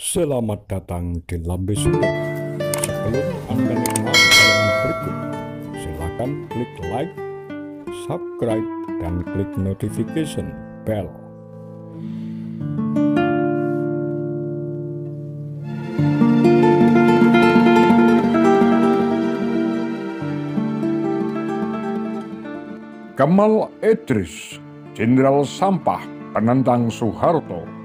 Selamat datang di Lambe Sunda. Sebelum Anda menyimak tayangan berikut, silakan klik like, subscribe, dan klik notification bell. Kemal Idris, Jenderal Sampah penentang Soeharto.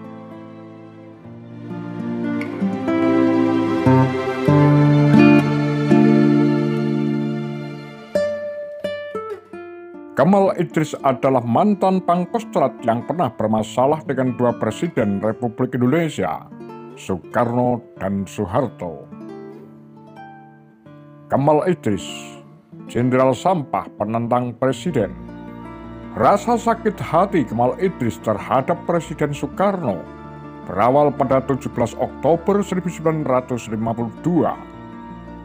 Kemal Idris adalah mantan Pangkostrat yang pernah bermasalah dengan dua presiden Republik Indonesia, Soekarno dan Soeharto. Kemal Idris, Jenderal Sampah penentang presiden. Rasa sakit hati Kemal Idris terhadap Presiden Soekarno berawal pada 17 Oktober 1952.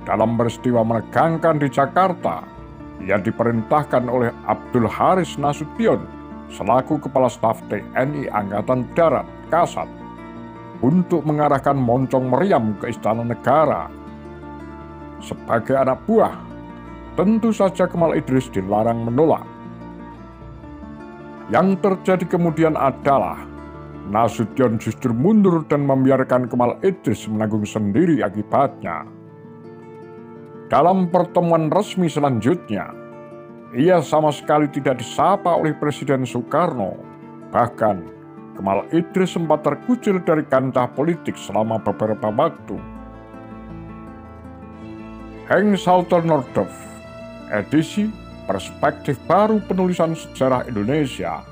Dalam peristiwa menegangkan di Jakarta, ia diperintahkan oleh Abdul Haris Nasution selaku Kepala Staf TNI Angkatan Darat Kasat untuk mengarahkan moncong meriam ke Istana Negara. Sebagai anak buah, tentu saja Kemal Idris dilarang menolak. Yang terjadi kemudian adalah Nasution justru mundur dan membiarkan Kemal Idris menanggung sendiri akibatnya. Dalam pertemuan resmi selanjutnya, ia sama sekali tidak disapa oleh Presiden Soekarno. Bahkan, Kemal Idris sempat terkucil dari kancah politik selama beberapa waktu. Henk Salter Nordhoff, edisi Perspektif Baru Penulisan Sejarah Indonesia,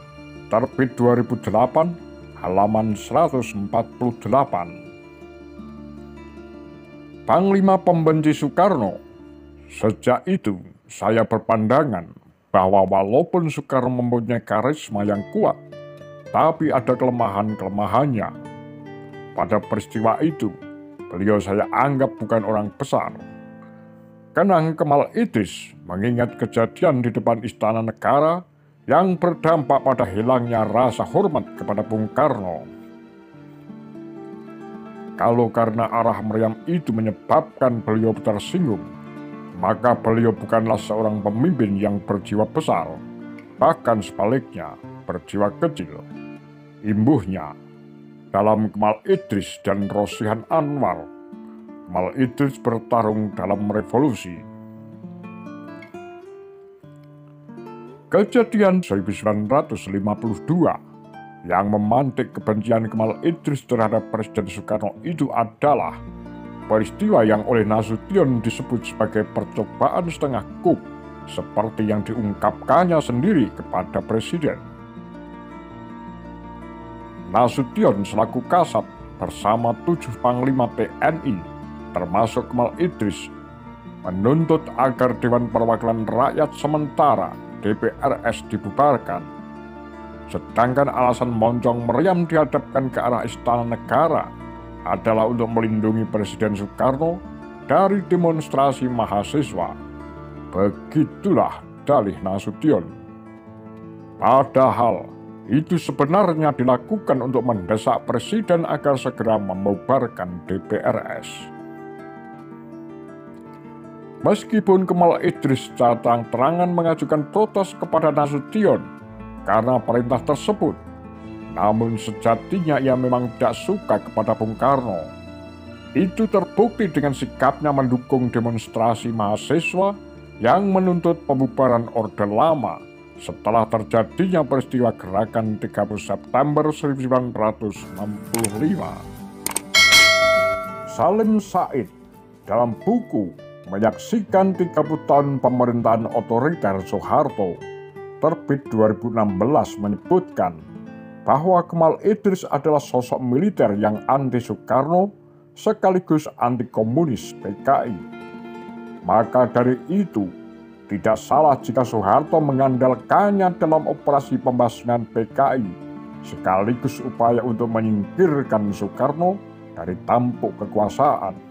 terbit 2008, halaman 148. Panglima pembenci Soekarno. Sejak itu, saya berpandangan bahwa walaupun Soekarno mempunyai karisma yang kuat, tapi ada kelemahan-kelemahannya. Pada peristiwa itu, beliau saya anggap bukan orang besar. Kenang Kemal Idris mengingat kejadian di depan Istana Negara yang berdampak pada hilangnya rasa hormat kepada Bung Karno. Kalau karena arah meriam itu menyebabkan beliau tersinggung, maka beliau bukanlah seorang pemimpin yang berjiwa besar, bahkan sebaliknya berjiwa kecil. Imbuhnya, dalam Kemal Idris dan Rosihan Anwar, Kemal Idris bertarung dalam revolusi. Kejadian 1952 yang memantik kebencian Kemal Idris terhadap Presiden Soekarno itu adalah peristiwa yang oleh Nasution disebut sebagai percobaan setengah coup, seperti yang diungkapkannya sendiri kepada Presiden. Nasution selaku Kasat bersama 7 Panglima TNI, termasuk Kemal Idris, menuntut agar Dewan Perwakilan Rakyat Sementara DPRS dibubarkan. Sedangkan alasan moncong meriam dihadapkan ke arah Istana Negara adalah untuk melindungi Presiden Soekarno dari demonstrasi mahasiswa. Begitulah dalih Nasution. Padahal itu sebenarnya dilakukan untuk mendesak Presiden agar segera membubarkan DPRS. Meskipun Kemal Idris terang-terangan mengajukan protes kepada Nasution karena perintah tersebut, namun sejatinya ia memang tidak suka kepada Bung Karno. Itu terbukti dengan sikapnya mendukung demonstrasi mahasiswa yang menuntut pembubaran Orde Lama setelah terjadinya peristiwa gerakan 30 September 1965. Salim Said dalam buku Menyaksikan 30 Tahun Pemerintahan Otoriter Soeharto, terbit 2016, menyebutkan bahwa Kemal Idris adalah sosok militer yang anti-Soekarno sekaligus anti-komunis PKI. Maka dari itu, tidak salah jika Soeharto mengandalkannya dalam operasi pembasmian PKI, sekaligus upaya untuk menyingkirkan Soekarno dari tampuk kekuasaan.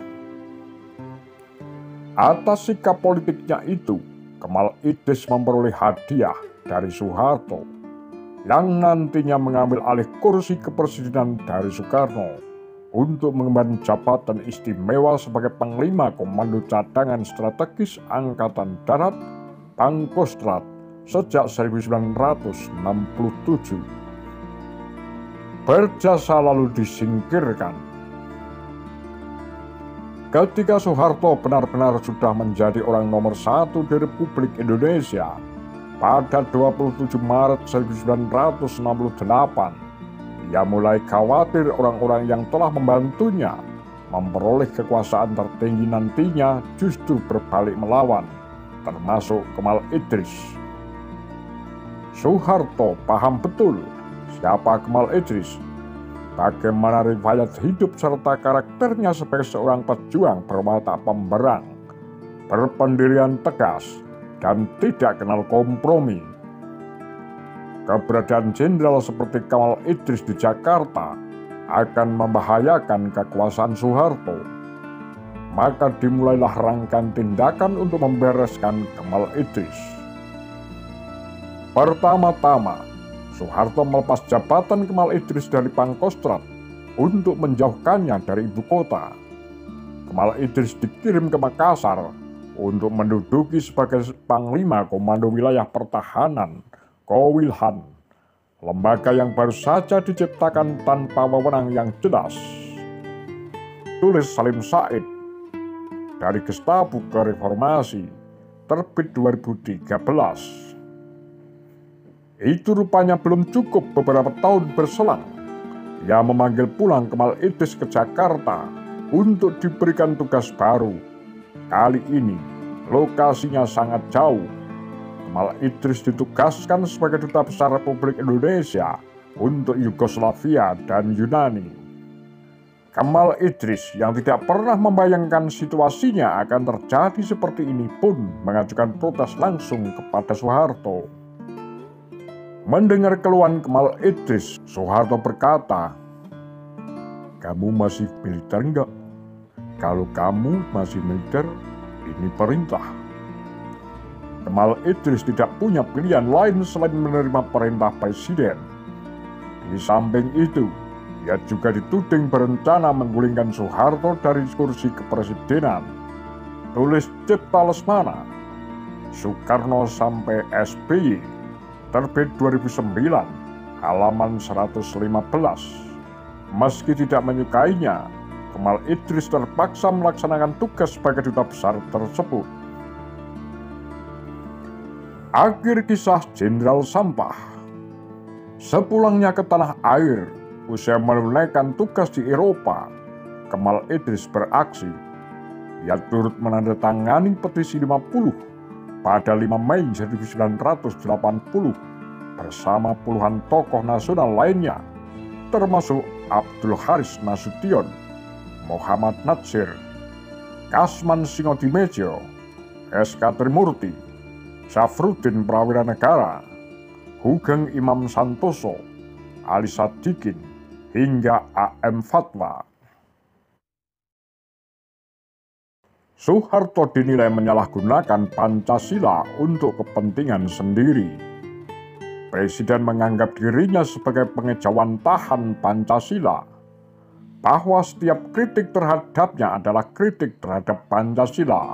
Atas sikap politiknya itu, Kemal Idris memperoleh hadiah dari Soeharto, yang nantinya mengambil alih kursi kepresidenan dari Soekarno untuk mengemban jabatan istimewa sebagai Panglima Komando Cadangan Strategis Angkatan Darat Pangkostrat sejak 1967. Berjasa lalu disingkirkan. Ketika Soeharto benar-benar sudah menjadi orang nomor 1 di Republik Indonesia, pada 27 Maret 1968, ia mulai khawatir orang-orang yang telah membantunya memperoleh kekuasaan tertinggi nantinya justru berbalik melawan, termasuk Kemal Idris. Soeharto paham betul siapa Kemal Idris, bagaimana riwayat hidup serta karakternya sebagai seorang pejuang berwatak pemberang, berpendirian tegas, dan tidak kenal kompromi. Keberadaan jenderal seperti Kemal Idris di Jakarta akan membahayakan kekuasaan Soeharto. Maka dimulailah rangkaian tindakan untuk membereskan Kemal Idris. Pertama-tama, Soeharto melepas jabatan Kemal Idris dari Pangkostrat untuk menjauhkannya dari ibu kota. Kemal Idris dikirim ke Makassar untuk menduduki sebagai Panglima Komando Wilayah Pertahanan Kowilhan, lembaga yang baru saja diciptakan tanpa wewenang yang jelas. Tulis Salim Said dari Gestapo ke Reformasi, terbit 2013. Itu rupanya belum cukup. Beberapa tahun berselang, ia memanggil pulang Kemal Idris ke Jakarta untuk diberikan tugas baru. Kali ini lokasinya sangat jauh. Kemal Idris ditugaskan sebagai Duta Besar Republik Indonesia untuk Yugoslavia dan Yunani. Kemal Idris yang tidak pernah membayangkan situasinya akan terjadi seperti ini pun mengajukan protes langsung kepada Soeharto. Mendengar keluhan Kemal Idris, Soeharto berkata, "Kamu masih militer enggak? Kalau kamu masih militer, ini perintah." Kemal Idris tidak punya pilihan lain selain menerima perintah presiden. Di samping itu, ia juga dituding berencana menggulingkan Soeharto dari kursi kepresidenan. Tulis Cipta Lesmana, Soekarno sampai SBY, terbit 2009, halaman 115. Meski tidak menyukainya, Kemal Idris terpaksa melaksanakan tugas sebagai duta besar tersebut. Akhir kisah Jenderal Sampah. Sepulangnya ke tanah air, usai menunaikan tugas di Eropa, Kemal Idris beraksi. Ia turut menandatangani petisi 50 pada 5 Mei 1980 bersama puluhan tokoh nasional lainnya, termasuk Abdul Haris Nasution, Muhammad Natsir, Kasman Singodimedjo, S.K. Trimurti, Syafruddin Prawira Negara, Hugeng Imam Santoso, Ali Sadikin, hingga A.M. Fatwa. Soeharto dinilai menyalahgunakan Pancasila untuk kepentingan sendiri. Presiden menganggap dirinya sebagai pengejawantahan Pancasila, bahwa setiap kritik terhadapnya adalah kritik terhadap Pancasila.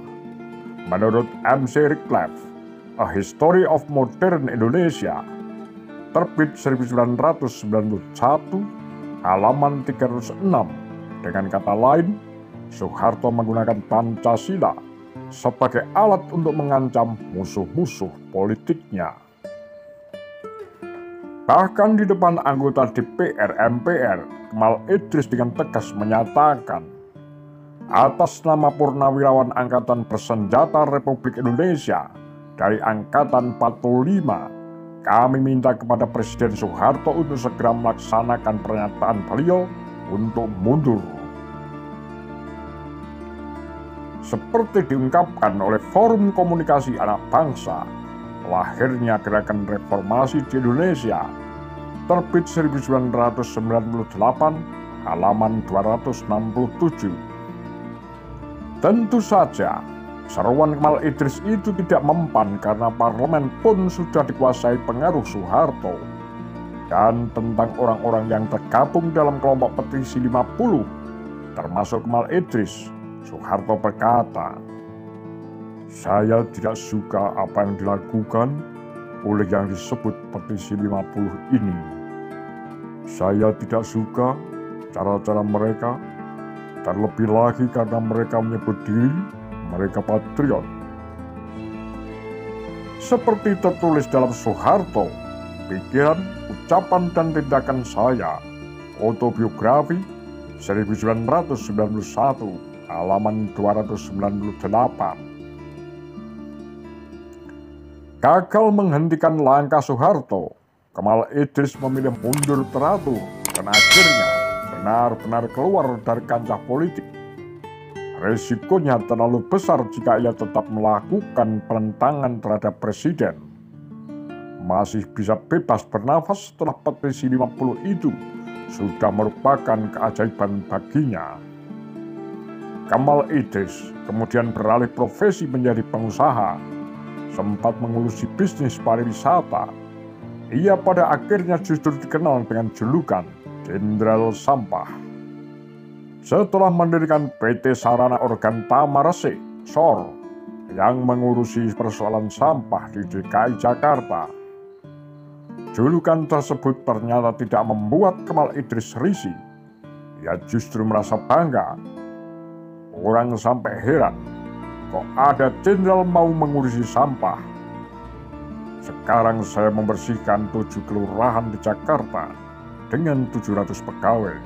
Menurut M.C. Rickleff, A History of Modern Indonesia, terbit 1991, halaman 306, dengan kata lain, Soeharto menggunakan Pancasila sebagai alat untuk mengancam musuh-musuh politiknya. Bahkan di depan anggota DPR MPR, Kemal Idris dengan tegas menyatakan, "Atas nama Purnawirawan Angkatan Bersenjata Republik Indonesia dari Angkatan 45, kami minta kepada Presiden Soeharto untuk segera melaksanakan pernyataan beliau untuk mundur." Seperti diungkapkan oleh Forum Komunikasi Anak Bangsa, lahirnya gerakan reformasi di Indonesia, terbit 1998, halaman 267. Tentu saja, seruan Kemal Idris itu tidak mempan karena parlemen pun sudah dikuasai pengaruh Soeharto. Dan tentang orang-orang yang tergabung dalam kelompok petisi 50 termasuk Kemal Idris, Soeharto berkata, "Saya tidak suka apa yang dilakukan oleh yang disebut petisi 50 ini. Saya tidak suka cara-cara mereka, terlebih lagi karena mereka menyebut diri mereka patriot." Seperti tertulis dalam Soeharto, pikiran, ucapan, dan tindakan saya, Autobiografi 1991, halaman 298. Gagal menghentikan langkah Soeharto, Kemal Idris memilih mundur teratur dan akhirnya benar-benar keluar dari kancah politik. Risikonya terlalu besar jika ia tetap melakukan penentangan terhadap presiden. Masih bisa bebas bernafas setelah petisi 50 itu sudah merupakan keajaiban baginya. Kemal Idris kemudian beralih profesi menjadi pengusaha, sempat mengurusi bisnis pariwisata. Ia pada akhirnya justru dikenal dengan julukan Jenderal Sampah. Setelah mendirikan PT Sarana Organ Tamarase, SOR, yang mengurusi persoalan sampah di DKI Jakarta. Julukan tersebut ternyata tidak membuat Kemal Idris risih. Ia justru merasa bangga. Orang sampai heran, kok ada jenderal mau mengurusi sampah? Sekarang saya membersihkan 7 kelurahan di Jakarta dengan 700 pegawai,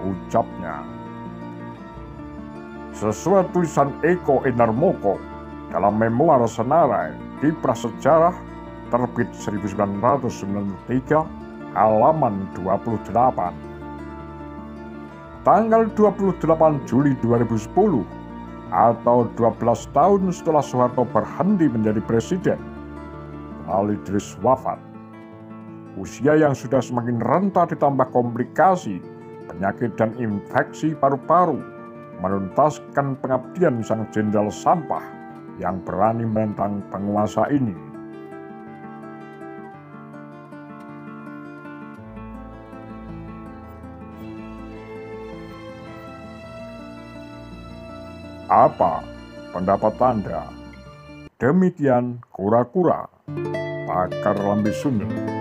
ucapnya. Sesuai tulisan Eko Endarmoko dalam memoir Senarai di Prasejarah terbit 1993, halaman 28. Tanggal 28 Juli 2010 atau 12 tahun setelah Soeharto berhenti menjadi presiden, Kemal Idris wafat. Usia yang sudah semakin renta ditambah komplikasi, penyakit dan infeksi paru-paru menuntaskan pengabdian sang jenderal sampah yang berani menentang penguasa ini. Apa pendapat Anda? Demikian kura-kura, pakar lambe Sunda.